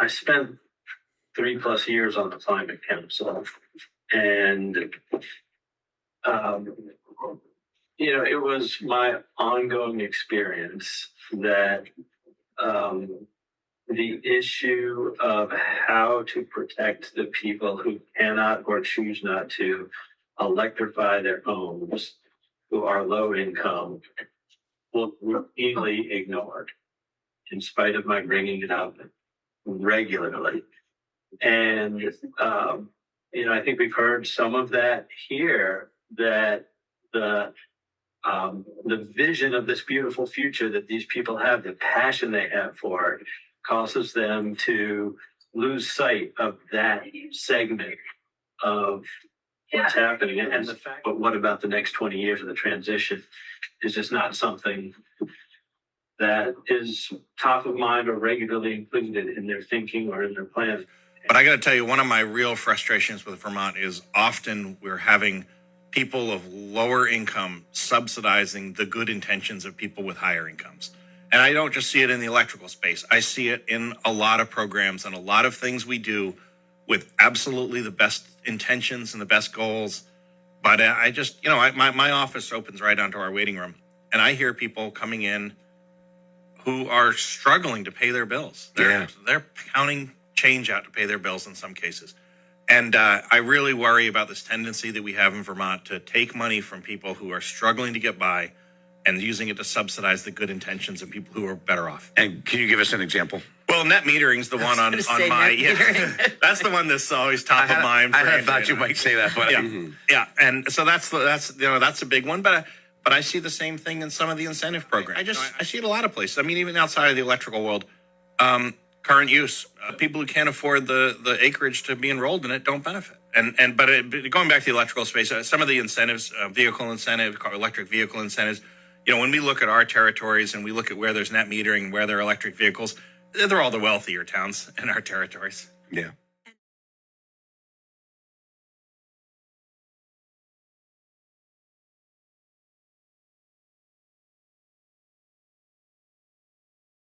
I spent 3+ years on the climate council, and it was my ongoing experience that the issue of how to protect the people who cannot or choose not to electrify their homes, who are low income, will routinely ignored, in spite of my bringing it up regularly. And, I think we've heard some of that here, that the vision of this beautiful future that these people have, the passion they have for it, causes them to lose sight of that segment of what's happening. And the fact, but what about the next 20 years of the transition is just not something that is top of mind or regularly included in their thinking or in their plans. But I got to tell you, one of my real frustrations with Vermont is often we're having people of lower income subsidizing the good intentions of people with higher incomes. And I don't just see it in the electrical space. I see it in a lot of programs and a lot of things we do with absolutely the best intentions and the best goals. But I just, my office opens right onto our waiting room. And I hear people coming in who are struggling to pay their bills. They're counting change out to pay their bills in some cases. And I really worry about this tendency that we have in Vermont to take money from people who are struggling to get by and using it to subsidize the good intentions of people who are better off. And can you give us an example? Well, net metering's the one on my, that's the one that's always top of mind. I thought you might say that, but yeah. And so that's a big one, but I see the same thing in some of the incentive programs. I see it a lot of places. I mean, even outside of the electrical world, current use, people who can't afford the acreage to be enrolled in it don't benefit. But going back to the electrical space, some of the incentives, vehicle incentive, electric vehicle incentives, when we look at our territories and we look at where there's net metering, where there are electric vehicles, they're all the wealthier towns in our territories. Yeah.